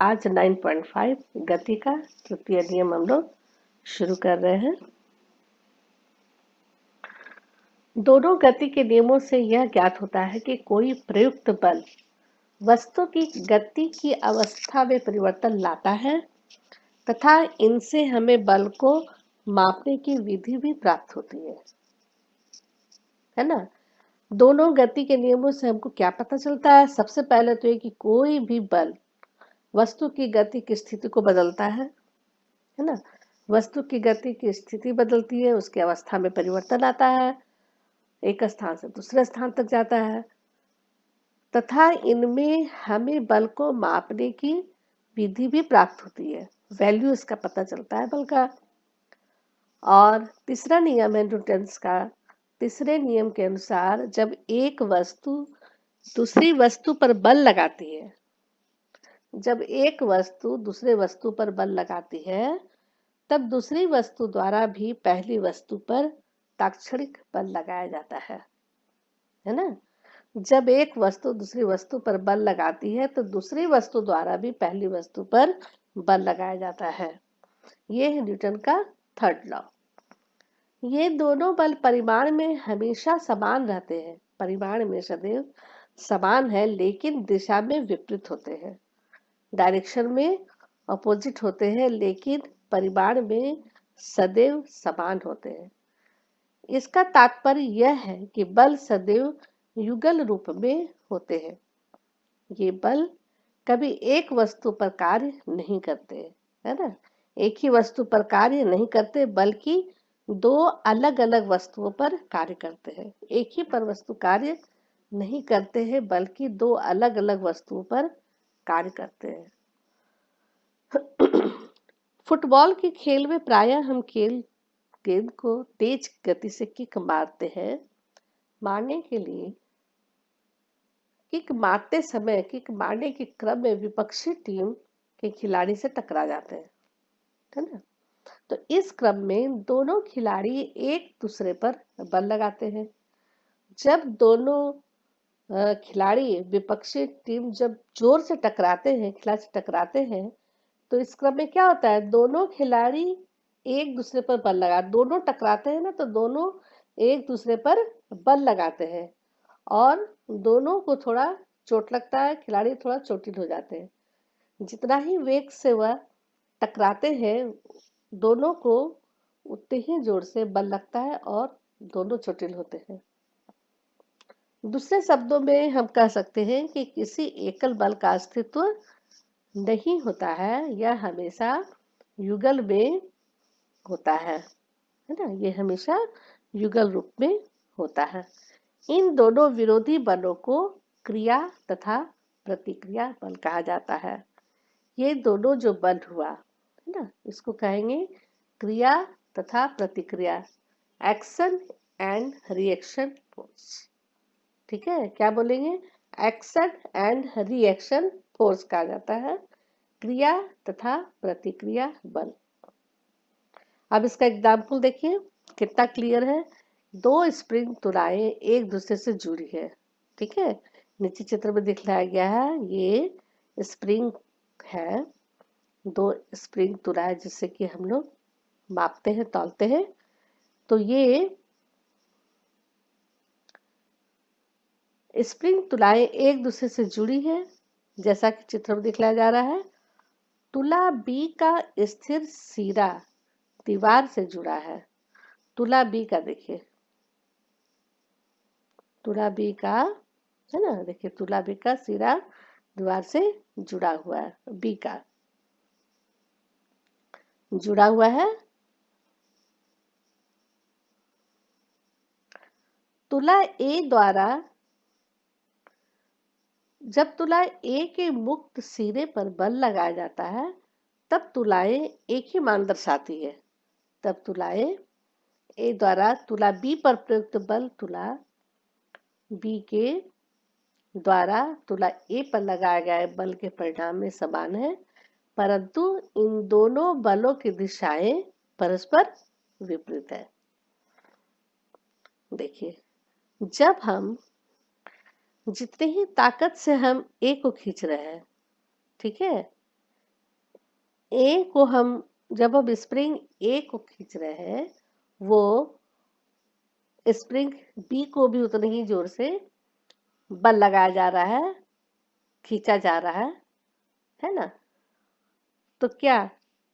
आज 9.5 गति का तृतीय नियम हम लोग शुरू कर रहे हैं। दोनों गति के नियमों से यह ज्ञात होता है कि कोई प्रयुक्त बल वस्तु की गति की अवस्था में परिवर्तन लाता है तथा इनसे हमें बल को मापने की विधि भी प्राप्त होती है ना। दोनों गति के नियमों से हमको क्या पता चलता है? सबसे पहले तो ये कि कोई भी बल वस्तु की गति की स्थिति को बदलता है ना। वस्तु की गति की स्थिति बदलती है, उसकी अवस्था में परिवर्तन आता है, एक स्थान से दूसरे स्थान तक जाता है तथा इनमें हमें बल को मापने की विधि भी प्राप्त होती है, वैल्यू इसका पता चलता है बल का। और तीसरा नियम है न्यूटन्स का। तीसरे नियम के अनुसार जब एक वस्तु दूसरी वस्तु पर बल लगाती है, जब एक वस्तु दूसरे वस्तु पर बल लगाती है तब दूसरी वस्तु द्वारा भी पहली वस्तु पर तात्क्षणिक बल लगाया जाता है ना। जब एक वस्तु दूसरी वस्तु पर बल लगाती है तो दूसरी वस्तु द्वारा भी पहली वस्तु पर बल लगाया जाता है। ये है न्यूटन का थर्ड लॉ। ये दोनों बल परिमाण में हमेशा समान रहते हैं, परिमाण में सदैव समान है, लेकिन दिशा में विपरीत होते हैं, डायरेक्शन में अपोजिट होते हैं, लेकिन परिमाण में सदैव समान होते हैं। इसका तात्पर्य यह है कि बल सदैव युगल रूप में होते हैं। ये बल कभी एक वस्तु पर कार्य नहीं करते, है ना। एक ही वस्तु पर कार्य नहीं करते, बल्कि दो अलग अलग वस्तुओं पर कार्य करते हैं। एक ही पर वस्तु कार्य नहीं करते हैं, बल्कि दो अलग अलग वस्तुओं पर कार्य करते हैं। फुटबॉल के खेल में प्रायः हम गेंद को तेज गति से किक मारते हैं। मारने के लिए किक मारते समय किक मारने के क्रम में विपक्षी टीम के खिलाड़ी से टकरा जाते हैं, है ना। तो इस क्रम में दोनों खिलाड़ी एक दूसरे पर बल लगाते हैं। जब दोनों खिलाड़ी विपक्षी टीम जब जोर से टकराते हैं, खिलाड़ी से टकराते हैं, तो इस क्रम में क्या होता है? दोनों खिलाड़ी एक दूसरे पर बल लगा, दोनों टकराते हैं ना, तो दोनों एक दूसरे पर बल लगाते हैं और दोनों को थोड़ा चोट लगता है, खिलाड़ी थोड़ा चोटिल हो जाते हैं। जितना ही वेग से वह टकराते हैं, दोनों को उतने ही जोर से बल लगता है और दोनों चोटिल होते हैं। दूसरे शब्दों में हम कह सकते हैं कि किसी एकल बल का अस्तित्व नहीं होता है, यह हमेशा युगल में होता है ना। ये हमेशा युगल रूप में होता है। इन दोनों विरोधी बलों को क्रिया तथा प्रतिक्रिया बल कहा जाता है। ये दोनों जो बल हुआ है ना, इसको कहेंगे क्रिया तथा प्रतिक्रिया, एक्शन एंड रिएक्शन फोर्स। ठीक है, क्या बोलेंगे? एक्शन एंड रिएक्शन फोर्स कहा जाता है, क्रिया तथा प्रतिक्रिया बल। अब इसका एग्जाम्पल देखिए कितना क्लियर है। दो स्प्रिंग तुलाएं एक दूसरे से जुड़ी है, ठीक है। नीचे चित्र में दिखाया गया है, ये स्प्रिंग है, दो स्प्रिंग तुलाएं जिससे कि हम लोग मापते हैं, तौलते हैं। तो ये स्प्रिंग तुलाएं एक दूसरे से जुड़ी है, जैसा कि चित्र में दिखाया जा रहा है। तुला बी का स्थिर सिरा दीवार से जुड़ा है। तुला बी का देखिए, तुला बी का है ना, देखिए तुला बी का सिरा दीवार से जुड़ा हुआ है, बी का जुड़ा हुआ है। तुला ए द्वारा, जब तुला ए के मुक्त सिरे पर बल लगाया जाता है तब तुलाएं एक ही मान दर्शाती है। तब तुलाएं ए द्वारा तुला बी पर प्रयुक्त बल तुला बी के द्वारा तुला ए पर लगाए गए बल के परिणाम में समान है, परंतु इन दोनों बलों की दिशाएं परस्पर विपरीत है। देखिए, जब हम जितने ही ताकत से हम ए को खींच रहे हैं, ठीक है, ए को हम जब हम स्प्रिंग ए को खींच रहे हैं, वो स्प्रिंग बी को भी उतने ही जोर से बल लगाया जा रहा है, खींचा जा रहा है ना। तो क्या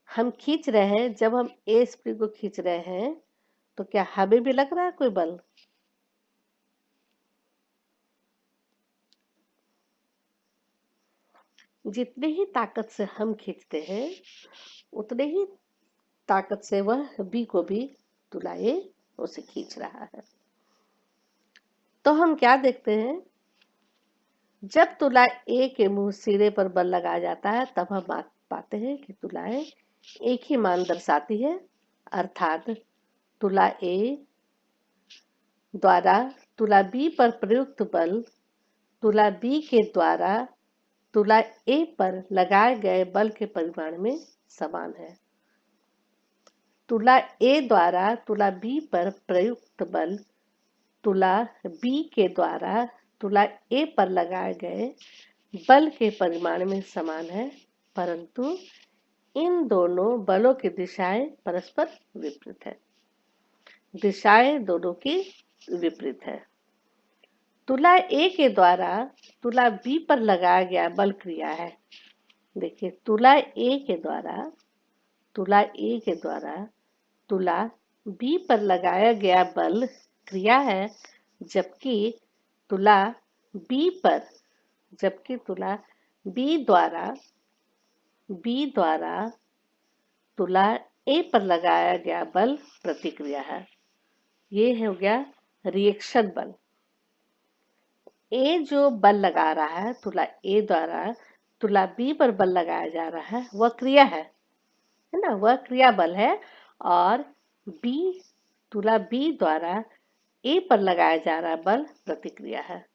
हम खींच रहे हैं, जब हम ए स्प्रिंग को खींच रहे हैं तो क्या हमें भी लग रहा है कोई बल? जितने ही ताकत से हम खींचते हैं, उतने ही ताकत से वह बी को भी तुला ए उसे खींच रहा है। तो हम क्या देखते हैं, जब तुला ए के मुंह सिरे पर बल लगाया जाता है, तब हम पाते हैं कि तुलाएं एक ही मान दर्शाती है, अर्थात तुला ए द्वारा तुला बी पर प्रयुक्त बल तुला बी के द्वारा तुला ए पर लगाए गए बल के परिमाण में समान है। तुला ए द्वारा तुला बी पर प्रयुक्त बल तुला बी के द्वारा तुला ए पर लगाए गए बल के परिमाण में समान है, परंतु इन दोनों बलों की दिशाएं परस्पर विपरीत है। दिशाएं दोनों की विपरीत है। तुला ए के द्वारा तुला बी पर लगाया गया बल क्रिया है। देखिए, तुला ए के द्वारा तुला बी पर लगाया गया बल क्रिया है, जबकि तुला बी द्वारा तुला ए पर लगाया गया बल प्रतिक्रिया है। ये हो गया रिएक्शन बल। ए जो बल लगा रहा है, तुला ए द्वारा तुला बी पर बल लगाया जा रहा है, वह क्रिया है ना, वह क्रिया बल है। और तुला बी द्वारा ए पर लगाया जा रहा बल प्रतिक्रिया है।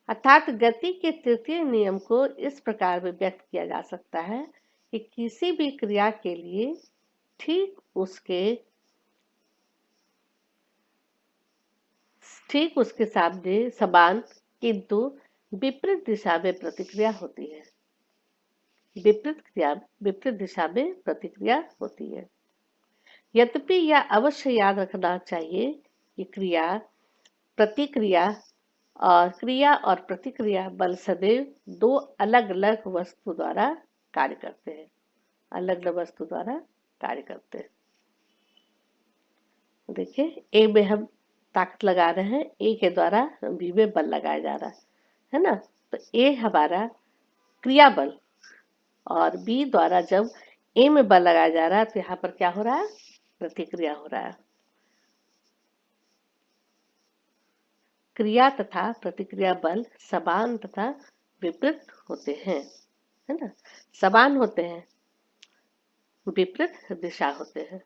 अर्थात गति के तृतीय नियम को इस प्रकार भी व्यक्त किया जा सकता है कि किसी भी क्रिया के लिए ठीक उसके सामने समान किंतु विपरीत दिशा में प्रतिक्रिया होती है। विपरीत दिशा में प्रतिक्रिया होती है। यद्यपि यह अवश्य याद रखना चाहिए कि क्रिया और प्रतिक्रिया बल सदैव दो अलग अलग वस्तु द्वारा कार्य करते हैं। देखिए, ए में हम ताकत लगा रहे हैं, ए के द्वारा बी में बल लगाया जा रहा है ना। तो ए हमारा क्रिया बल और बी द्वारा जब ए में बल लगाया जा रहा है, तो यहाँ पर क्या हो रहा है, प्रतिक्रिया हो रहा है। क्रिया तथा प्रतिक्रिया बल समान तथा विपरीत होते हैं, है ना। समान होते हैं, विपरीत दिशा होते हैं।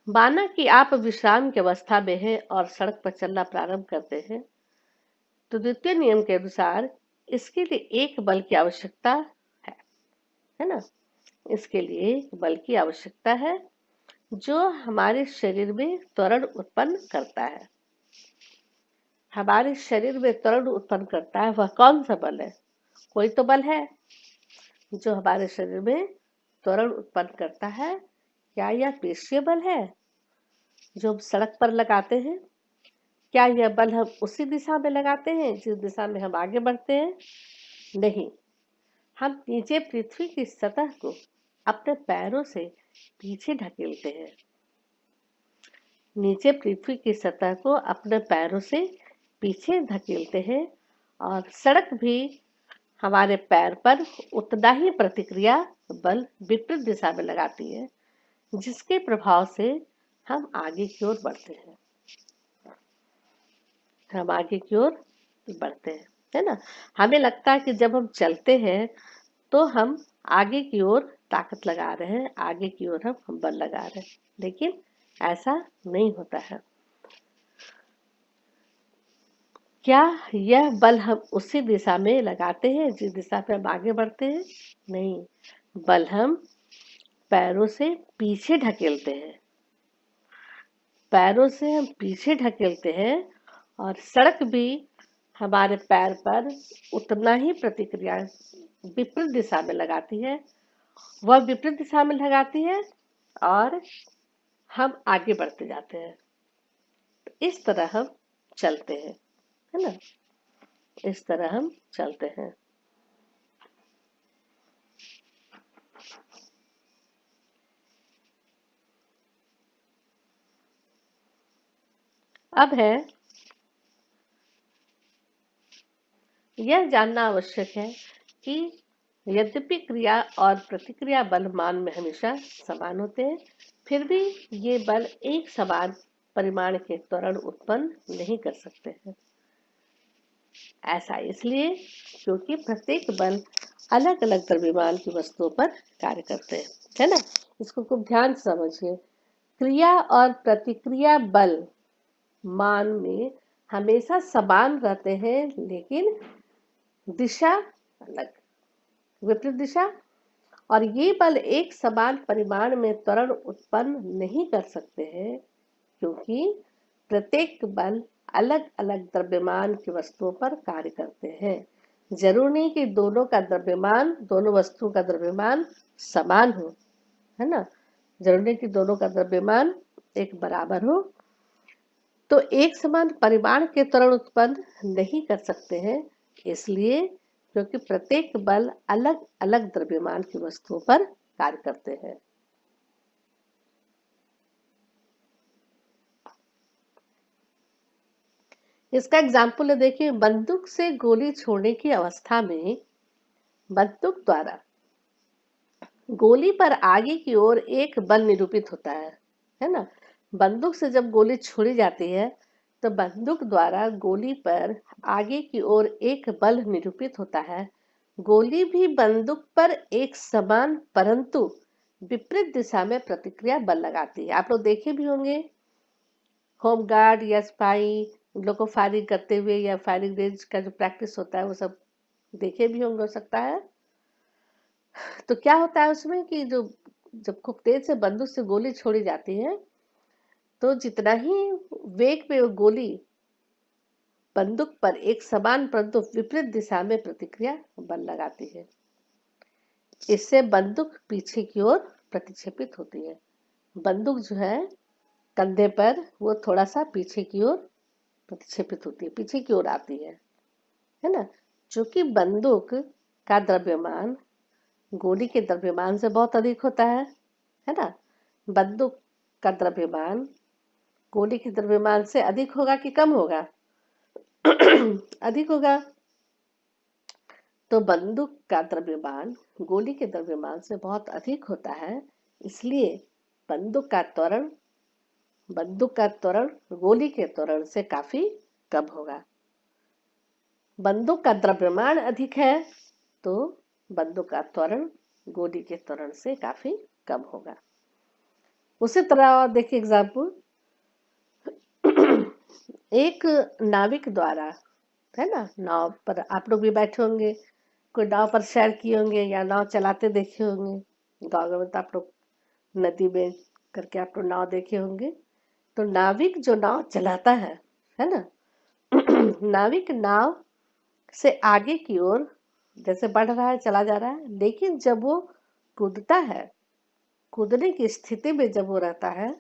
माना कि आप विश्राम की अवस्था में हैं और सड़क पर चलना प्रारंभ करते हैं, तो द्वितीय नियम के अनुसार इसके लिए एक बल की आवश्यकता है ना। इसके लिए एक बल की आवश्यकता है जो हमारे शरीर में त्वरण उत्पन्न करता है। हमारे शरीर में त्वरण उत्पन्न करता है, वह कौन सा बल है? कोई तो बल है जो हमारे शरीर में त्वरण उत्पन्न करता है। क्या यह पेशीय बल है जो हम सड़क पर लगाते हैं? क्या यह बल हम उसी दिशा में लगाते हैं जिस दिशा में हम आगे बढ़ते हैं? नहीं, हम नीचे पृथ्वी की सतह को अपने पैरों से पीछे ढकेलते हैं। नीचे पृथ्वी की सतह को अपने पैरों से पीछे धकेलते हैं और सड़क भी हमारे पैर पर उतना ही प्रतिक्रिया बल विपरीत दिशा में लगाती है, जिसके प्रभाव से हम आगे की ओर बढ़ते हैं। है ना। हमें लगता है कि जब हम चलते हैं तो हम आगे की ओर ताकत लगा रहे हैं, आगे की ओर हम बल लगा रहे हैं, लेकिन ऐसा नहीं होता है। क्या यह बल हम उसी दिशा में लगाते हैं जिस दिशा पे हम आगे बढ़ते हैं? नहीं, बल हम पैरों से पीछे ढकेलते हैं। पैरों से हम पीछे ढकेलते हैं और सड़क भी हमारे पैर पर उतना ही प्रतिक्रिया विपरीत दिशा में लगाती है, वह विपरीत दिशा में लगाती है और हम आगे बढ़ते जाते हैं। इस तरह हम चलते हैं, है ना, इस तरह हम चलते हैं। अब है यह जानना आवश्यक है कि यद्यपि क्रिया और प्रतिक्रिया बल मान में हमेशा समान होते हैं, फिर भी ये बल एक समान परिमाण के त्वरण उत्पन्न नहीं कर सकते हैं। ऐसा इसलिए क्योंकि प्रत्येक बल अलग अलग द्रव्यमान की वस्तुओं पर कार्य करते हैं, है ना। इसको खूब ध्यान से समझिए। क्रिया और प्रतिक्रिया बल मान में हमेशा समान रहते हैं, लेकिन दिशा अलग, विपरीत दिशा। और ये बल एक समान परिमाण में त्वरण उत्पन्न नहीं कर सकते हैं, क्योंकि प्रत्येक बल अलग अलग द्रव्यमान की वस्तुओं पर कार्य करते हैं। जरूर नहीं कि दोनों का द्रव्यमान, दोनों वस्तुओं का द्रव्यमान समान हो, है ना। जरूर नहीं कि दोनों का द्रव्यमान एक बराबर हो, तो एक समान परिमाण के त्वरण उत्पन्न नहीं कर सकते हैं, इसलिए क्योंकि प्रत्येक बल अलग अलग द्रव्यमान की वस्तुओं पर कार्य करते हैं। इसका एग्जाम्पल है, देखिए, बंदूक से गोली छोड़ने की अवस्था में बंदूक द्वारा गोली पर आगे की ओर एक बल निरूपित होता है ना। बंदूक से जब गोली छोड़ी जाती है तो बंदूक द्वारा गोली पर आगे की ओर एक बल निरूपित होता है। गोली भी बंदूक पर एक समान परंतु विपरीत दिशा में प्रतिक्रिया बल लगाती है। आप लोग देखे भी होंगे, होमगार्ड या स्पाई लोग को फायरिंग करते हुए, या फायरिंग रेंज का जो प्रैक्टिस होता है वो सब देखे भी होंगे, हो सकता है। तो क्या होता है उसमें कि जो जब खूब तेज से बंदूक से गोली छोड़ी जाती है, तो जितना ही वेग पे वो गोली बंदूक पर एक समान परंतु विपरीत दिशा में प्रतिक्रिया बल लगाती है। इससे बंदूक पीछे की ओर प्रतिक्षेपित होती है। बंदूक जो है कंधे पर, वो थोड़ा सा पीछे की ओर प्रतिक्षेपित होती है, पीछे की ओर आती है ना। चूंकि बंदूक का द्रव्यमान गोली के द्रव्यमान से बहुत अधिक होता है ना। बंदूक का द्रव्यमान गोली के द्रव्यमान से अधिक होगा कि कम होगा? अधिक होगा। तो बंदूक का द्रव्यमान गोली के द्रव्यमान से बहुत अधिक होता है, इसलिए बंदूक का त्वरण गोली के त्वरण से काफी कम होगा। बंदूक का द्रव्यमान अधिक है तो बंदूक का त्वरण गोली के त्वरण से काफी कम होगा। उसी तरह देखिए एग्जाम्पल, एक नाविक द्वारा, है ना, नाव पर आप लोग भी बैठे होंगे, कोई नाव पर सैर किए होंगे या नाव चलाते देखे होंगे। गाँव में तो आप लोग नदी में करके आप लोग नाव देखे होंगे। तो नाविक जो नाव चलाता है ना, नाविक नाव से आगे की ओर जैसे बढ़ रहा है, चला जा रहा है, लेकिन जब वो कूदता है, कूदने की स्थिति में जब वो रहता है,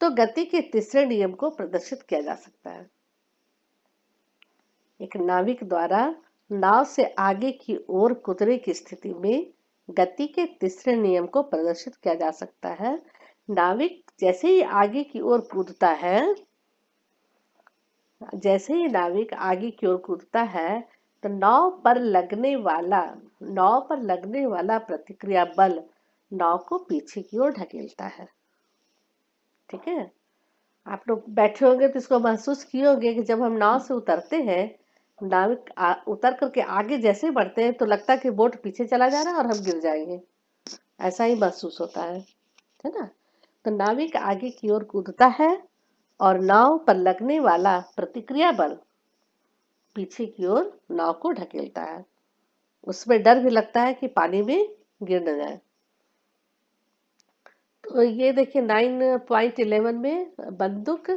तो गति के तीसरे नियम को प्रदर्शित किया जा सकता है। एक नाविक द्वारा नाव से आगे की ओर कूदने की स्थिति में गति के तीसरे नियम को प्रदर्शित किया जा सकता है। नाविक जैसे ही आगे की ओर कूदता है, जैसे ही नाविक आगे की ओर कूदता है, तो नाव पर लगने वाला प्रतिक्रिया बल नाव को पीछे की ओर ढकेलता है। ठीक है, आप लोग बैठे होंगे तो इसको महसूस किए होंगे कि जब हम नाव से उतरते हैं, नाविक उतर करके आगे जैसे बढ़ते हैं तो लगता है कि बोट पीछे चला जा रहा है और हम गिर जाएंगे, ऐसा ही महसूस होता है ना। तो नाविक आगे की ओर कूदता है और नाव पर लगने वाला प्रतिक्रिया बल पीछे की ओर नाव को ढकेलता है। उसमें डर भी लगता है कि पानी में गिर न जाए। तो ये देखिए 9.11 में बंदूक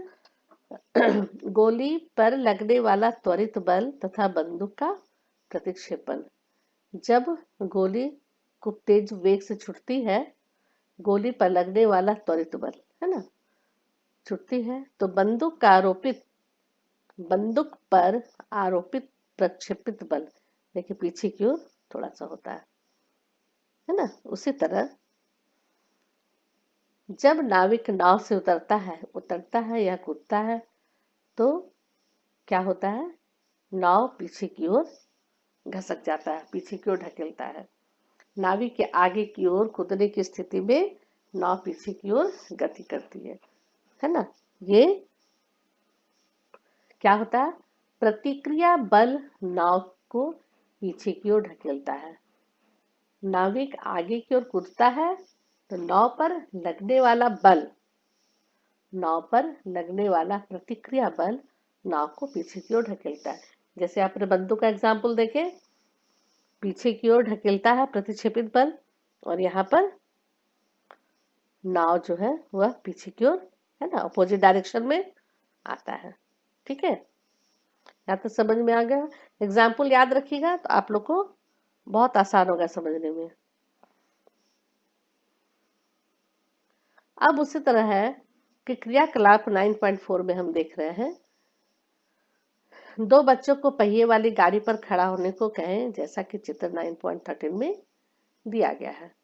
गोली पर लगने वाला त्वरित बल तथा बंदूक का प्रतिक्षेपण। जब गोली खूब तेज वेग से छूटती है, गोली पर लगने वाला त्वरित बल, है ना, छूटती है, तो बंदूक पर आरोपित प्रक्षेपित बल देखिए पीछे की ओर थोड़ा सा होता है ना। उसी तरह जब नाविक नाव से उतरता है या कूदता है तो क्या होता है, नाव पीछे की ओर घसक जाता है, पीछे की ओर ढकेलता है। नाविक के आगे की ओर कूदने की स्थिति में नाव पीछे की ओर गति करती है ना। ये क्या होता है, प्रतिक्रिया बल नाव को पीछे की ओर ढकेलता है। नाविक आगे की ओर कूदता है तो नाव पर लगने वाला प्रतिक्रिया बल नाव को पीछे की ओर ढकेलता है। जैसे आपने बंदूक का एग्जाम्पल देखे, पीछे की ओर ढकेलता है प्रतिक्षेपित बल, और यहाँ पर नाव जो है वह पीछे की ओर, है ना, अपोजिट डायरेक्शन में आता है। ठीक है, यहाँ तो समझ में आ गया। एग्जाम्पल याद रखिएगा तो आप लोग को बहुत आसान होगा समझने में। अब उसी तरह है कि क्रियाकलाप 9.4 में हम देख रहे हैं, दो बच्चों को पहिए वाली गाड़ी पर खड़ा होने को कहें, जैसा कि चित्र 9.13 में दिया गया है।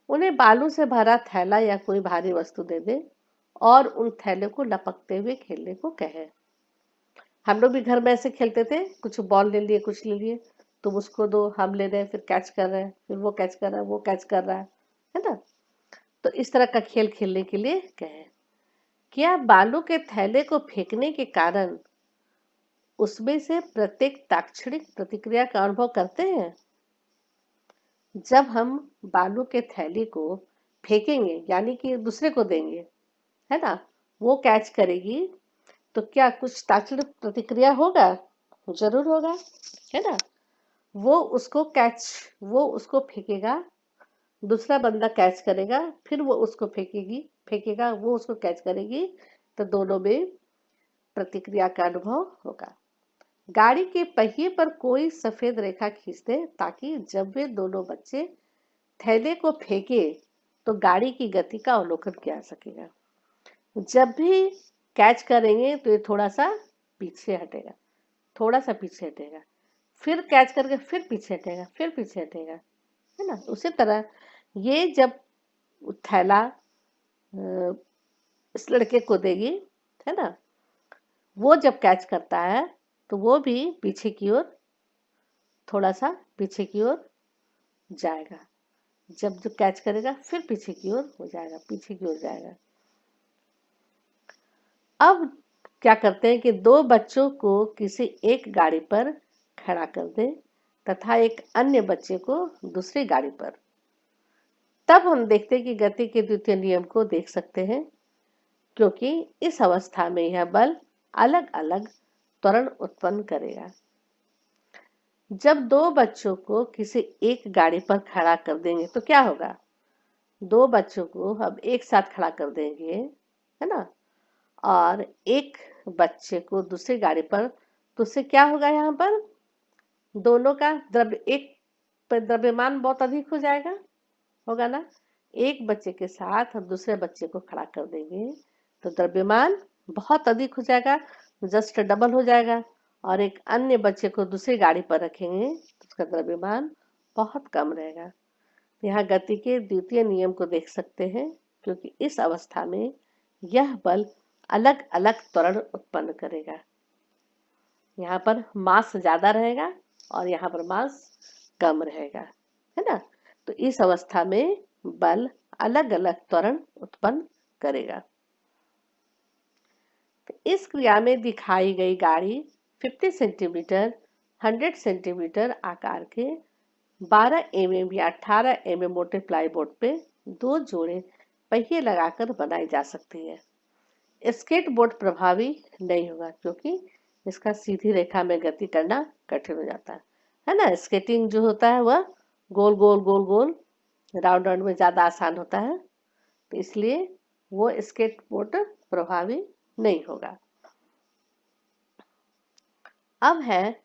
उन्हें बालू से भरा थैला या कोई भारी वस्तु दे दे और उन थैले को लपकते हुए खेलने को कहे। हम लोग भी घर में ऐसे खेलते थे, कुछ बॉल ले लिए, कुछ ले लिए, तुम उसको दो, हम ले रहे हैं, फिर कैच कर रहे हैं, फिर वो कैच कर रहा है, वो कैच कर रहा है ना। तो इस तरह का खेल खेलने के लिए कहे। क्या बालू के थैले को फेंकने के कारण उसमें से प्रत्येक ताक्षणिक प्रतिक्रिया का अनुभव करते हैं? जब हम बालू के थैली को फेंकेंगे यानी कि दूसरे को देंगे, है ना, वो कैच करेगी, तो क्या कुछ तात्कालिक प्रतिक्रिया होगा? जरूर होगा, है ना। वो उसको फेंकेगा, दूसरा बंदा कैच करेगा, फिर वो उसको फेंकेगा, वो उसको कैच करेगी, तो दोनों में प्रतिक्रिया का अनुभव होगा। गाड़ी के पहिए पर कोई सफेद रेखा खींच दे ताकि जब वे दोनों बच्चे थैले को फेंके तो गाड़ी की गति का अवलोकन किया जा सकेगा। जब भी कैच करेंगे तो ये थोड़ा सा पीछे हटेगा, थोड़ा सा पीछे हटेगा, फिर कैच करके फिर पीछे हटेगा, फिर पीछे हटेगा, है ना। उसी तरह ये जब थैला इस लड़के को देगी, है ना, वो जब कैच करता है तो वो भी पीछे की ओर, थोड़ा सा पीछे की ओर जाएगा। जब जो कैच करेगा फिर पीछे की ओर हो जाएगा, पीछे की ओर जाएगा। अब क्या करते हैं कि दो बच्चों को किसी एक गाड़ी पर खड़ा कर दे तथा एक अन्य बच्चे को दूसरी गाड़ी पर। तब हम देखते हैं कि गति के द्वितीय नियम को देख सकते हैं, क्योंकि इस अवस्था में यह बल अलग अलग त्वरण उत्पन्न करेगा। जब दो बच्चों को किसी एक गाड़ी पर खड़ा कर देंगे तो क्या होगा, दो बच्चों को हम एक साथ खड़ा कर देंगे, है ना, और एक बच्चे को दूसरी गाड़ी पर, तो उससे क्या होगा, यहाँ पर दोनों का एक पर द्रव्यमान बहुत अधिक हो जाएगा, होगा ना। एक बच्चे के साथ हम दूसरे बच्चे को खड़ा कर देंगे तो द्रव्यमान बहुत अधिक हो जाएगा, जस्ट डबल हो जाएगा, और एक अन्य बच्चे को दूसरी गाड़ी पर रखेंगे तो उसका द्रव्यमान बहुत कम रहेगा। यहाँ गति के द्वितीय नियम को देख सकते हैं, क्योंकि इस अवस्था में यह बल अलग अलग त्वरण उत्पन्न करेगा। यहाँ पर मास ज्यादा रहेगा और यहाँ पर मास कम रहेगा, है ना। तो इस अवस्था में बल अलग अलग त्वरण उत्पन्न करेगा। तो इस क्रिया में दिखाई गई गाड़ी 50 सेंटीमीटर 100 सेंटीमीटर आकार के 12 mm या 18 mm मोटे प्लाईबोर्ड पे दो जोड़े पहिए लगाकर बनाई जा सकती है। स्केट बोर्ड प्रभावी नहीं होगा, क्योंकि इसका सीधी रेखा में गति करना कठिन हो जाता है ना। स्केटिंग जो होता है वह गोल गोल गोल गोल राउंड राउंड में ज्यादा आसान होता है, तो इसलिए वो स्केट बोर्ड प्रभावी नहीं होगा। अब है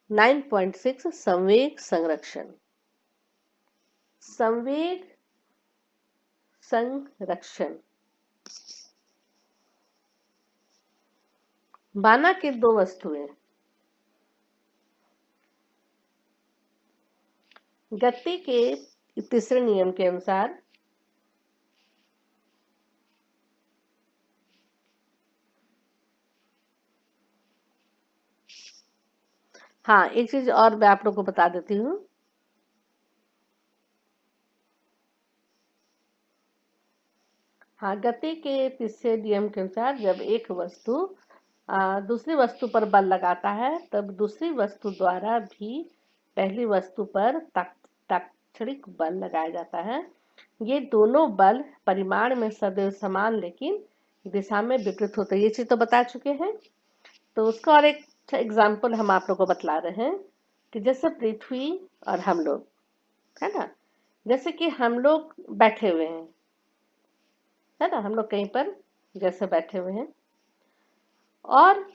9.6 संवेग संरक्षण। संवेग संरक्षण। माना कि दो वस्तुएं गति के तीसरे नियम के अनुसार हाँ, एक चीज और मैं आप लोगों को बता देती हूँ। हाँ, गति के तीसरे नियम के अनुसार जब एक वस्तु दूसरी वस्तु पर बल लगाता है, तब दूसरी वस्तु द्वारा भी पहली वस्तु पर तात्क्षणिक बल लगाया जाता है। ये दोनों बल परिमाण में सदैव समान लेकिन दिशा में विपरीत होते हैं। ये चीज तो बता चुके हैं। तो उसका और एक एग्जाम्पल हम आप लोग को बतला रहे हैं कि जैसे पृथ्वी और हम लोग, है ना, जैसे कि हम लोग बैठे हुए हैं, है ना, हम लोग कहीं पर जैसे बैठे हुए हैं, और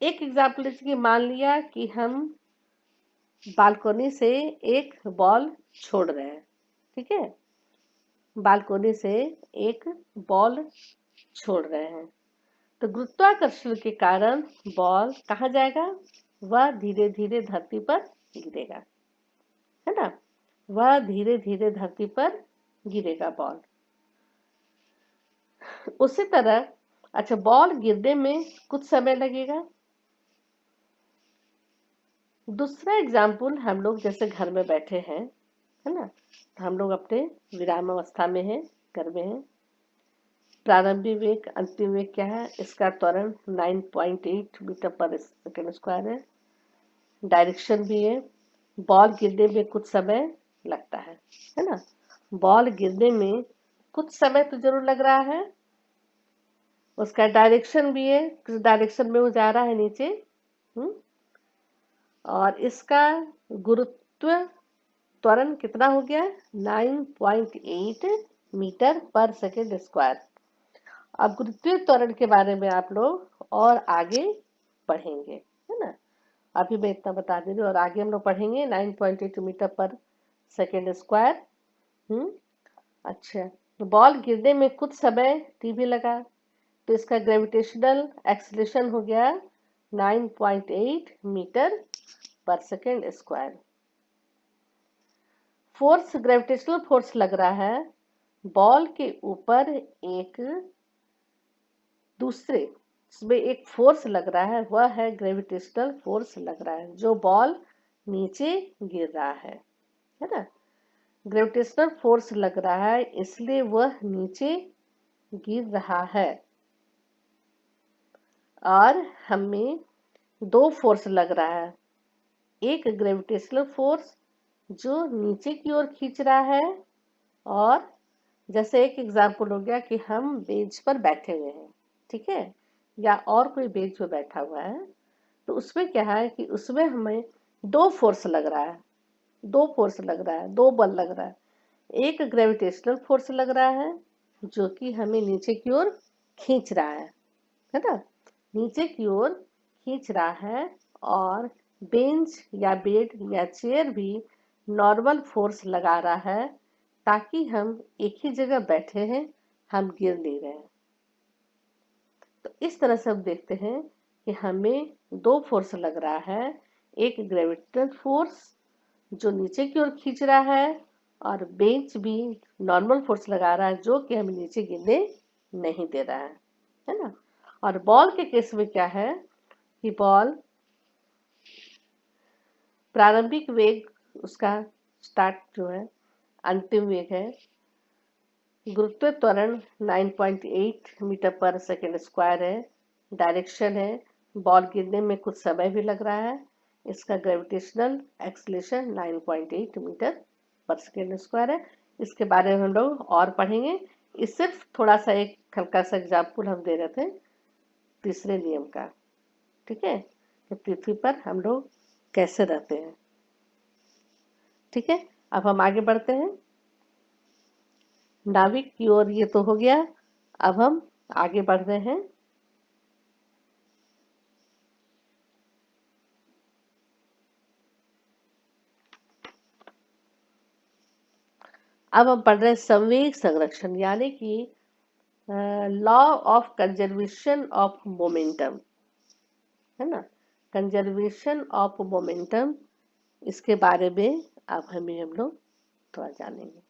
एक एग्जाम्पल जैसे कि मान लिया कि हम बालकोनी से एक बॉल छोड़ रहे हैं, ठीक है, बालकोनी से एक बॉल छोड़ रहे हैं, तो गुरुत्वाकर्षण के कारण बॉल कहाँ जाएगा? वह धीरे धीरे धरती पर गिरेगा, है ना, वह धीरे धीरे धरती पर गिरेगा बॉल। उसी तरह अच्छा, बॉल गिरने में कुछ समय लगेगा। दूसरा एग्जाम्पल, हम लोग जैसे घर में बैठे हैं, है ना, तो हम लोग अपने विराम अवस्था में हैं, घर में हैं। प्रारंभिक वेग, अंतिम वेग क्या है? इसका त्वरण 9.8 मीटर पर सेकेंड स्क्वायर है। डायरेक्शन भी है। बॉल गिरने में कुछ समय लगता है ना, बॉल गिरने में कुछ समय तो जरूर लग रहा है। उसका डायरेक्शन भी है, किस डायरेक्शन में वो जा रहा है, नीचे। और इसका गुरुत्व त्वरण कितना हो गया? 9.8 मीटर पर सेकेंड स्क्वायर। अब गुरुत्वीय त्वरण के बारे में आप लोग और आगे पढ़ेंगे, है ना, अभी मैं इतना बता दे रही हूँ और आगे हम लोग पढ़ेंगे 9.8 मीटर पर सेकेंड स्क्वायर। अच्छा, तो बॉल गिरने में कुछ समय टी भी लगा, तो इसका ग्रेविटेशनल एक्सीलरेशन हो गया 9.8 मीटर पर second square. Force, gravitational force लग रहा है बॉल के ऊपर, एक दूसरे इसमें एक फोर्स लग रहा है, वह है ग्रेविटेशनल फोर्स लग रहा है, जो बॉल नीचे गिर रहा है ना, ग्रेविटेशनल फोर्स लग रहा है इसलिए वह नीचे गिर रहा है। और हमें दो फोर्स लग रहा है, एक ग्रेविटेशनल फोर्स जो नीचे की ओर खींच रहा है, और जैसे एक एग्जाम्पल हो गया कि हम बेंच पर बैठे हुए हैं, ठीक है, या और कोई बेंच पर बैठा हुआ है, तो उसमें क्या है कि उसमें हमें दो फोर्स लग रहा है, दो फोर्स लग रहा है, दो बल लग रहा है। एक ग्रेविटेशनल फोर्स लग रहा है जो कि हमें नीचे की ओर खींच रहा है ना, नीचे की ओर खींच रहा है। और बेंच या बेड या चेयर भी नॉर्मल फोर्स लगा रहा है, ताकि हम एक ही जगह बैठे हैं, हम गिर नहीं रहे हैं। तो इस तरह से हम देखते हैं कि हमें दो फोर्स लग रहा है, एक ग्रेविटेशनल फोर्स जो नीचे की ओर खींच रहा है, और बेंच भी नॉर्मल फोर्स लगा रहा है जो कि हमें नीचे गिरने नहीं दे रहा है ना। और बॉल के केस में क्या है कि बॉल प्रारंभिक वेग उसका स्टार्ट जो है, अंतिम वेग है, गुरुत्व त्वरण 9.8 मीटर पर सेकेंड स्क्वायर है। डायरेक्शन है, बॉल गिरने में कुछ समय भी लग रहा है। इसका ग्रेविटेशनल एक्सीलरेशन 9.8 मीटर पर सेकेंड स्क्वायर है। इसके बारे में हम लोग और पढ़ेंगे। इस सिर्फ थोड़ा सा एक हल्का सा एग्जाम्पल हम दे रहे थे तीसरे नियम का, ठीक है, कि पृथ्वी पर हम लोग कैसे रहते हैं। ठीक है, अब हम आगे बढ़ते हैं नाविक की ओर। ये तो हो गया, अब हम आगे बढ़ रहे हैं। अब हम पढ़ रहे हैं संवेग संरक्षण, यानी कि law of conservation of momentum, है ना, कंजर्वेशन ऑफ मोमेंटम, इसके बारे में अब हम लोग थोड़ा जानेंगे।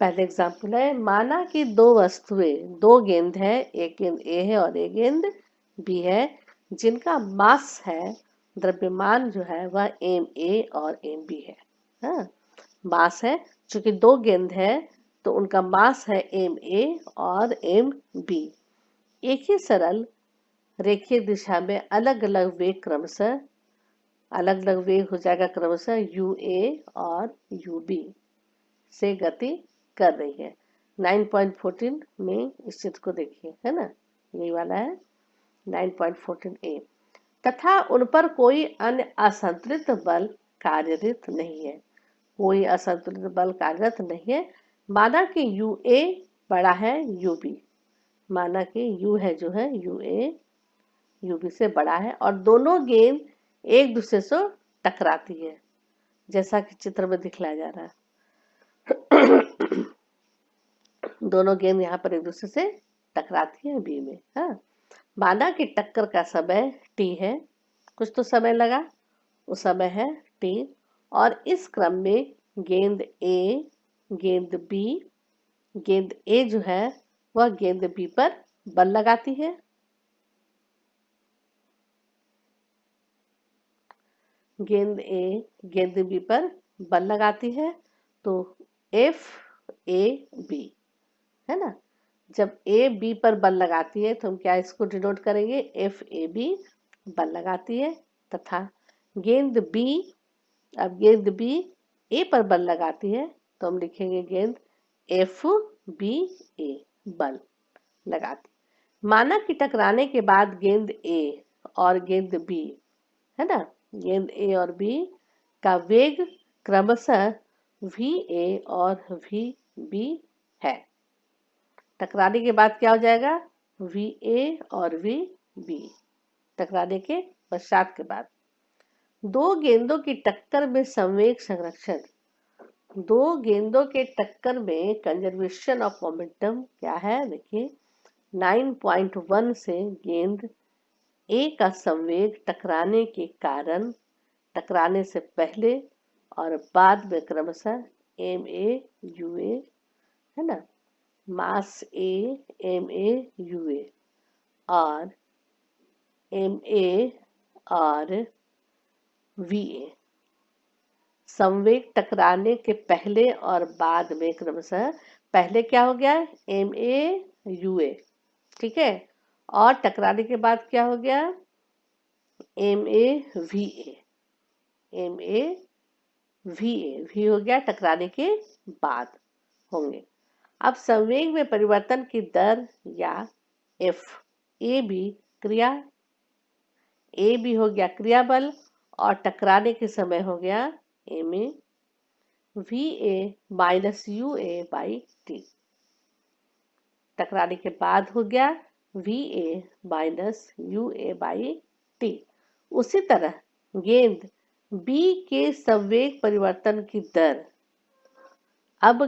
पहले एग्जाम्पल है, माना कि दो वस्तुएं, दो गेंद है, एक गेंद ए है और एक गेंद बी है, जिनका मास है, द्रव्यमान जो है वह एम ए और एम बी है। हाँ, मास है, चूंकि दो गेंद है तो उनका मास है एम ए और एम बी। एक ही सरल रेखीय दिशा में अलग अलग वेग क्रमशः, अलग अलग वेग हो जाएगा क्रमशः यू ए और यू बी से गति कर रही है। 9.14 में इस चित्र को देखिए, है ना, यही वाला है 9.14a। तथा उन पर कोई अन्य असंतुलित बल कार्यरत नहीं है, कोई असंतुलित बल कार्यरत नहीं है। माना कि यू ए बड़ा है यू बी, माना कि यू है जो है यू ए यू बी से बड़ा है, और दोनों गेंद एक दूसरे से टकराती है, जैसा कि चित्र में दिखलाया जा रहा है। दोनों गेंद यहाँ पर एक दूसरे से टकराती है बी में। हाँ, माना कि टक्कर का समय टी है, कुछ तो समय लगा, उस समय है टी, और इस क्रम में गेंद ए, गेंद बी, गेंद ए जो है वह गेंद बी पर बल लगाती है, गेंद ए गेंद बी पर बल लगाती है, तो एफ ए बी, है ना। जब ए बी पर बल लगाती है तो हम क्या इसको डिनोट करेंगे, एफ ए बी बल लगाती है, तथा गेंद बी, अब गेंद बी ए पर बल लगाती है तो हम लिखेंगे गेंद एफ बी ए बल लगाती। माना कि टकराने के बाद गेंद ए और गेंद बी, है ना, गेंद ए और बी का वेग क्रमशः वी ए और वी बी है। टकराने के बाद क्या हो जाएगा, वी ए और वी बी, टकराने के पश्चात के बाद। दो गेंदों की टक्कर में संवेग संरक्षण, दो गेंदों के टक्कर में कंजर्वेशन ऑफ मोमेंटम क्या है, देखिए 9.1 से गेंद ए का संवेग टकराने के कारण, टकराने से पहले और बाद में क्रमशः एम ए यू ए, है ना, मास ए एम ए यू ए और एम ए और वी ए, संवेग टकराने के पहले और बाद में क्रमशः, पहले क्या हो गया एम ए यू ए, ठीक है, और टकराने के बाद क्या हो गया M A V A, M A V हो गया टकराने के बाद होंगे। अब संवेग में परिवर्तन की दर या एफ ए बी क्रिया, ए बी हो गया क्रिया बल और टकराने के समय हो गया M A V A minus U A by T, टकराने के बाद हो गया V A minus U A by T. उसी तरह गेंद बी के संवेग परिवर्तन की दर, अब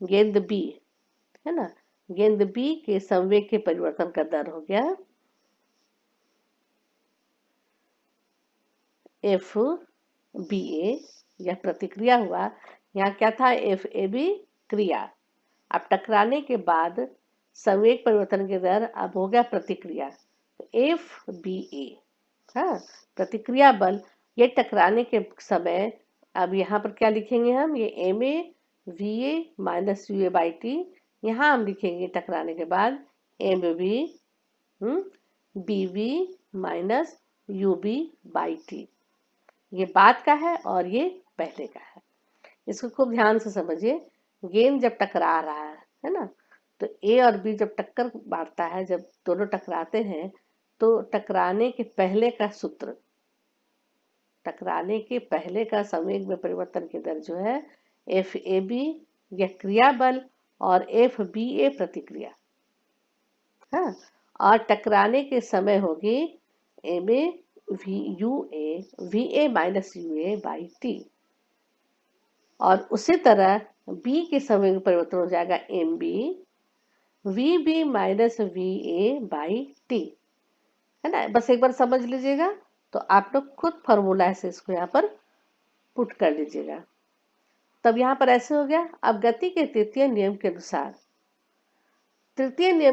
गेंद बी, है ना, गेंद बी के संवेग के परिवर्तन का दर हो गया एफ बी ए, यह प्रतिक्रिया हुआ, यहाँ क्या था एफ ए बी क्रिया, अब टकराने के बाद संवेग परिवर्तन की दर अब हो गया प्रतिक्रिया, तो एफ बी ए, हाँ, प्रतिक्रिया बल, ये टकराने के समय, अब यहाँ पर क्या लिखेंगे हम, ये M A V A minus U A by T, यहाँ हम लिखेंगे टकराने के बाद M B B V minus U B by T, ये बाद का है और ये पहले का है। इसको खूब ध्यान से समझिए, गेंद जब टकरा रहा है ना, तो ए और बी जब टक्कर मारता है, जब दोनों टकराते हैं तो टकराने के पहले का सूत्र, टकराने के पहले का संवेग में परिवर्तन की दर जो है एफ ए बी, यह क्रिया बल, और एफ बी ए प्रतिक्रिया, हाँ, और टकराने के समय होगी M A V A minus U A by T. और उसी तरह बी के संवेग परिवर्तन हो जाएगा M B V B minus V A by T, है ना। बस एक बार समझ लीजिएगा तो आप लोग खुद फॉर्मूला से इसको यहाँ पर पुट कर लीजिएगा। तब यहाँ पर ऐसे हो गया। अब गति के तृतीय नियम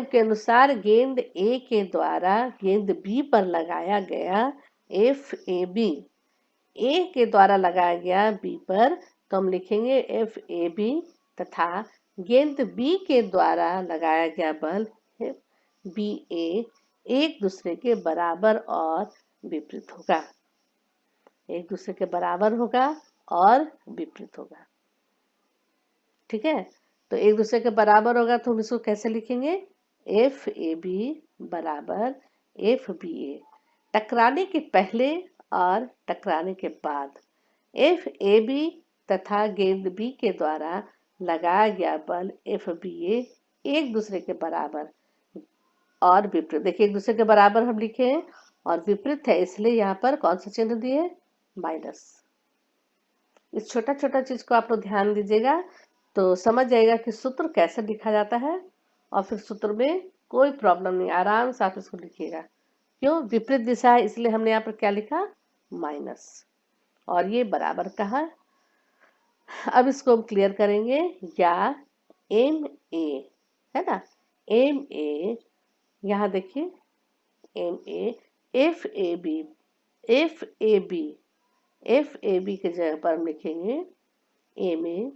के अनुसार गेंद ए के द्वारा गेंद बी पर लगाया गया एफ ए बी, ए के द्वारा लगाया गया बी पर, तो हम लिखेंगे एफ ए बी, तथा गेंद बी के द्वारा लगाया गया बल बी ए एक दूसरे के बराबर और विपरीत होगा, एक दूसरे के बराबर होगा और विपरीत होगा। ठीक है, तो एक दूसरे के बराबर होगा तो हम इसको कैसे लिखेंगे, एफ ए बी बराबर एफ बी ए, टकराने के पहले और टकराने के बाद एफ ए बी तथा गेंद बी के द्वारा लगाया गया बल एफ बी ए एक दूसरे के बराबर और विपरीत। देखिए एक दूसरे के बराबर हम लिखे हैं और विपरीत है, इसलिए यहाँ पर कौन सा चिन्ह दिए, माइनस। इस छोटा छोटा चीज को आप लोग ध्यान दीजिएगा तो समझ जाएगा कि सूत्र कैसे लिखा जाता है, और फिर सूत्र में कोई प्रॉब्लम नहीं, आराम से आप इसको लिखिएगा। क्यों, विपरीत दिशा है इसलिए हमने यहाँ पर क्या लिखा, माइनस, और ये बराबर का है। अब इसको हम क्लियर करेंगे, या एम ए, है ना, एम ए, यहाँ देखिए M A F A B, F A B, F A B के जगह पर हम लिखेंगे M A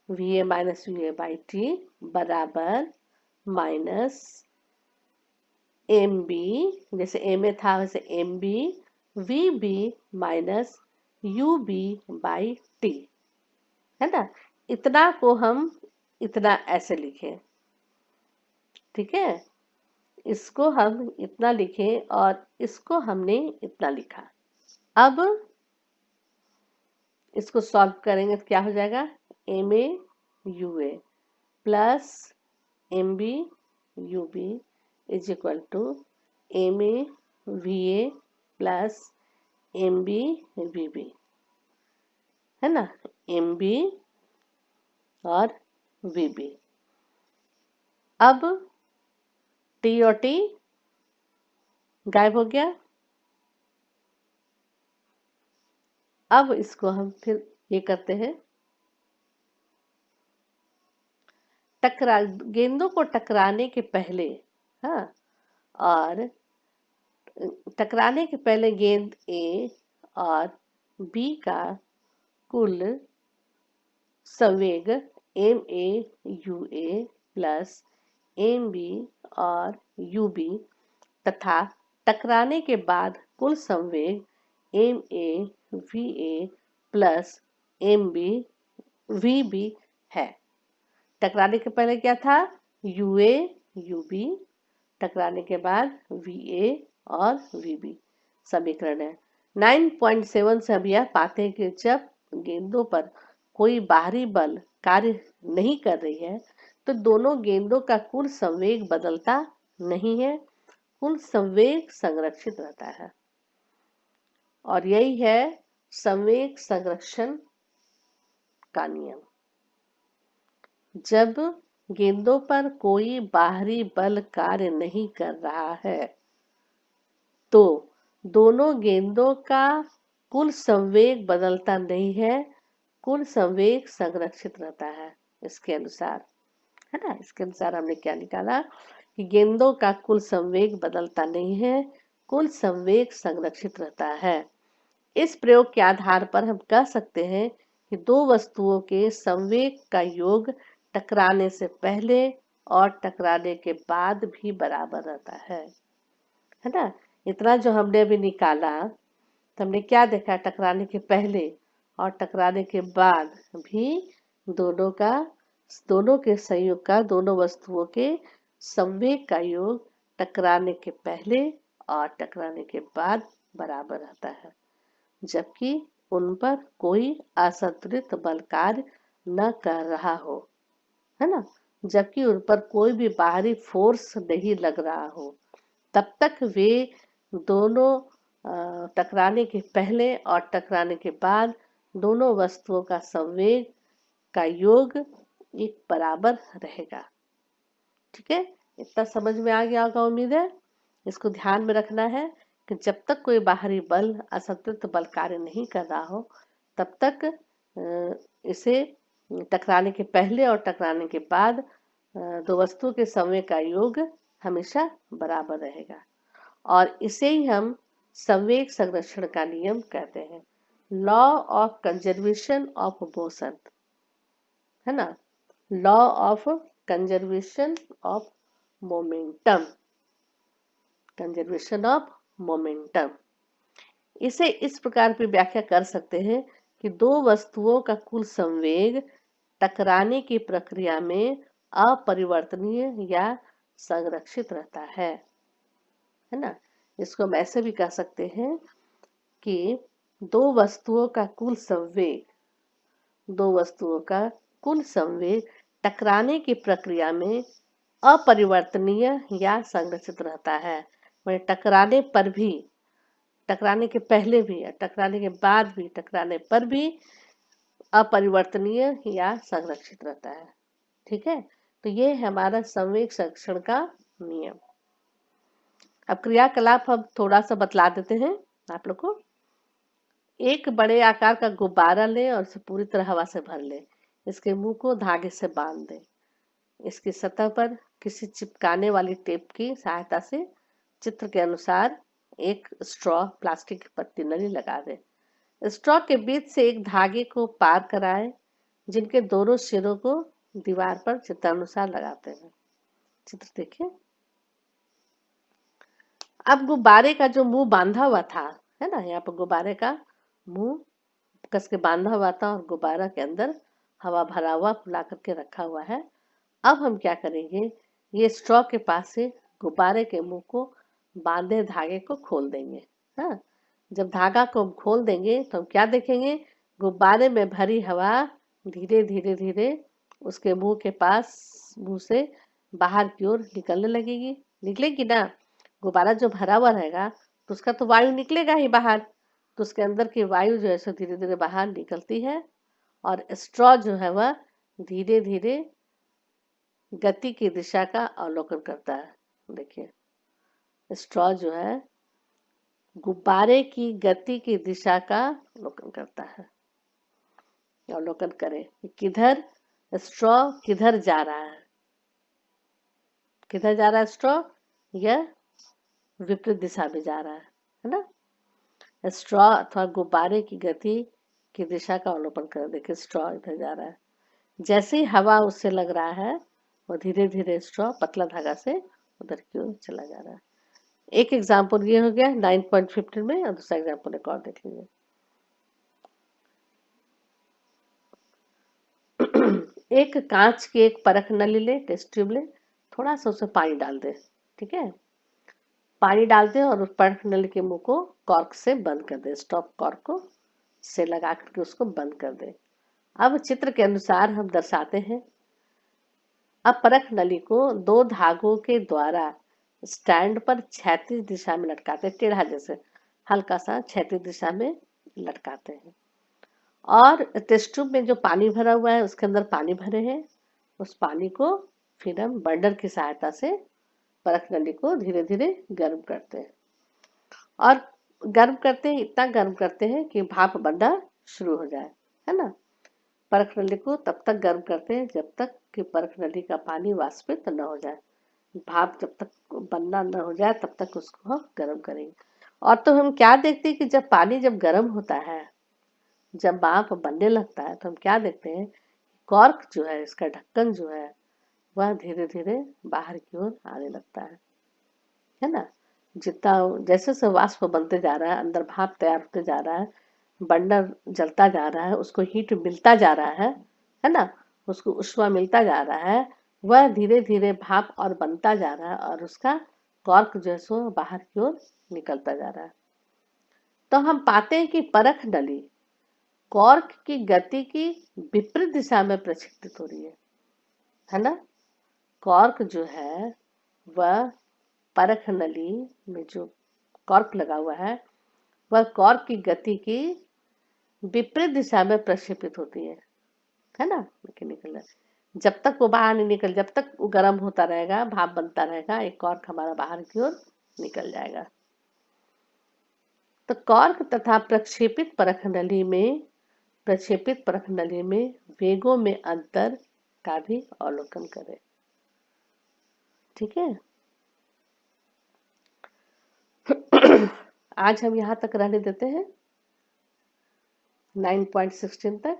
V A minus V A by T बराबर माइनस एम बी, जैसे एम ए था वैसे M B V B minus U B by T, है ना। इतना को हम इतना ऐसे लिखें, ठीक है, इसको हम इतना लिखें और इसको हमने इतना लिखा। अब इसको सॉल्व करेंगे तो क्या हो जाएगा, M A U A plus M B U B is equal to M A V A plus M B V B, है ना, एम बी और वी बी। अब टी और टी गायब हो गया। अब इसको हम फिर ये करते हैं, गेंदों को टकराने के पहले, हाँ, और टकराने के पहले गेंद ए और बी का कुल संवेग M A U A plus M B और यू बी तथा टकराने के बाद कुल संवेग M A V A plus M B V B है। टकराने के पहले क्या था, यू ए यू बी, टकराने के बाद वी ए और वी बी समीकरण है। 9.7 से हम यह पाते हैं कि जब गेंदों पर कोई बाहरी बल कार्य नहीं कर रही है तो दोनों गेंदों का कुल संवेग बदलता नहीं है, कुल संवेग संरक्षित रहता है। और यही है संवेग संरक्षण का नियम। जब गेंदों पर कोई बाहरी बल कार्य नहीं कर रहा है तो दोनों गेंदों का कुल संवेग बदलता नहीं है, कुल संवेग संरक्षित रहता है। इसके अनुसार, है ना, इसके अनुसार हमने क्या निकाला कि गेंदों का कुल संवेग बदलता नहीं है, कुल संवेग संरक्षित रहता है। इस प्रयोग के आधार पर हम कह सकते हैं कि दो वस्तुओं के संवेग का योग टकराने से पहले और टकराने के बाद भी बराबर रहता है ना। इतना जो हमने अभी निकाला तो हमने क्या देखा, टकराने के पहले और टकराने के बाद भी दोनों के संयोग का, दोनों वस्तुओं के संवेग का योग टकराने के पहले और टकराने के बाद बराबर रहता है, जबकि उन पर कोई असंतुलित बल कार्य न कर रहा हो, है ना, जबकि उन पर कोई भी बाहरी फोर्स नहीं लग रहा हो। तब तक वे दोनों टकराने के पहले और टकराने के बाद दोनों वस्तुओं का संवेग का योग एक बराबर रहेगा। ठीक है, इतना समझ में आ गया होगा उम्मीद है। इसको ध्यान में रखना है कि जब तक कोई बाहरी बल असंतुलित बल कार्य नहीं कर रहा हो तब तक इसे टकराने के पहले और टकराने के बाद दो वस्तुओं के संवेग का योग हमेशा बराबर रहेगा, और इसे ही हम संवेग संरक्षण का नियम कहते हैं, law of conservation of motion, है ना, law of conservation of momentum, conservation of momentum. इसे इस प्रकार भी व्याख्या कर सकते हैं कि दो वस्तुओं का कुल संवेग टकराने की प्रक्रिया में अपरिवर्तनीय या संरक्षित रहता है ना। इसको हम ऐसे भी कह सकते हैं कि दो वस्तुओं का कुल संवेग, दो वस्तुओं का कुल संवेग टकराने की प्रक्रिया में अपरिवर्तनीय या संरक्षित रहता है। वही टकराने पर भी, टकराने के पहले भी, टकराने के बाद भी, टकराने पर भी अपरिवर्तनीय या संरक्षित रहता है। ठीक है, तो ये है हमारा संवेग संरक्षण का नियम। अब क्रियाकलाप हम थोड़ा सा बतला देते हैं आप लोग को। एक बड़े आकार का गुब्बारा लें और इसे पूरी तरह हवा से भर लें। इसके मुंह को धागे से बांध दें। इसकी सतह पर किसी चिपकाने वाली टेप की सहायता से चित्र के अनुसार एक स्ट्रॉ, प्लास्टिक की पत्ती नली लगा दें। स्ट्रॉ के बीच से एक धागे को पार कराएं, जिनके दोनों सिरों को दीवार पर चित्रानुसार लगाते हैं। चित्र देखिए। अब गुब्बारे का जो मुंह बांधा हुआ था, है ना, यहाँ पर गुब्बारे का मुंह कस के बांधा हुआ था और गुब्बारा के अंदर हवा भरा हुआ ला करके रखा हुआ है। अब हम क्या करेंगे, ये स्ट्रॉ के पास से गुब्बारे के मुंह को बांधे धागे को खोल देंगे। हाँ, जब धागा को खोल देंगे तो हम क्या देखेंगे, गुब्बारे में भरी हवा धीरे धीरे धीरे उसके मुंह के पास, मुंह से बाहर की ओर निकलने लगेगी। निकलेगी ना, गुब्बारा जो भरा हुआ रहेगा तो उसका तो वायु निकलेगा ही बाहर, तो उसके अंदर की वायु जो है सो धीरे धीरे बाहर निकलती है, और स्ट्रॉ जो है वह धीरे धीरे गति की दिशा का अवलोकन करता है। देखिए, स्ट्रॉ जो है गुब्बारे की गति की दिशा का अवलोकन करता है। अवलोकन करें कि किधर स्ट्रॉ किधर जा रहा है, किधर जा रहा है स्ट्रॉ, यह विपरीत दिशा में जा रहा है ना। स्ट्रॉ अथवा गुब्बारे की गति की दिशा का अवलोकन कर, देखिए स्ट्रॉ इधर जा रहा है। जैसे ही हवा उससे लग रहा है वो धीरे धीरे स्ट्रॉ पतला धागा से उधर की ओर चला जा रहा है। एक एग्जाम्पल ये हो गया 9.15 में, और दूसरा एग्जाम्पल एक और देख लीजिए। एक कांच की एक परख नली ले, टेस्ट ट्यूब ले, थोड़ा सा उसमें पानी डाल दे। ठीक है, पानी डाल दें और उस परख नली के मुंह को कॉर्क से बंद कर दें, स्टॉप कॉर्क को से लगा करके उसको बंद कर दें। अब चित्र के अनुसार हम दर्शाते हैं। अब परख नली को दो धागों के द्वारा स्टैंड पर क्षैतिज दिशा में लटकाते, टेढ़ा जैसे हल्का सा क्षैतिज दिशा में लटकाते हैं, और टेस्ट ट्यूब में जो पानी भरा हुआ है उसके अंदर पानी भरे हैं। उस पानी को फिर हम बर्नर की सहायता से परख नली को धीरे धीरे गर्म करते हैं, और गर्म करते हैं, इतना गर्म करते हैं कि भाप बनना शुरू हो जाए, है ना। परख नली को तब तक गर्म करते हैं जब तक कि परख नली का पानी वाष्पित न हो जाए। भाप जब तक बनना न हो जाए तब तक उसको हम गर्म करेंगे। और तो हम क्या देखते हैं कि जब पानी जब गर्म होता है, जब भाप बनने लगता है, तो हम क्या देखते हैं, कॉर्क जो है, इसका ढक्कन जो है वह धीरे धीरे बाहर की ओर आने लगता है ना। जितना जैसे से वाष्प बनते जा रहा है, अंदर भाप तैयार होते जा रहा है, बर्नर जलता जा रहा है, उसको हीट मिलता जा रहा है ना, उसको ऊष्मा मिलता जा रहा है, वह धीरे धीरे भाप और बनता जा रहा है, और उसका कॉर्क जो है सो बाहर की ओर निकलता जा रहा है। तो हम पाते हैं कि परख नली कॉर्क की गति की विपरीत दिशा में प्रक्षेपित हो रही है ना। कॉर्क जो है वह परख नली में जो कॉर्क लगा हुआ है वह कॉर्क की गति की विपरीत दिशा में प्रक्षेपित होती है। है ना, मैकेनिकल है। जब तक वो बाहर नहीं निकल, जब तक वो गर्म होता रहेगा, भाप बनता रहेगा, एक कॉर्क हमारा बाहर की ओर निकल जाएगा। तो कॉर्क तथा प्रक्षेपित परख नली में वेगों में अंतर का भी अवलोकन करें। ठीक है। आज हम यहाँ तक रहने देते हैं 9.16 तक।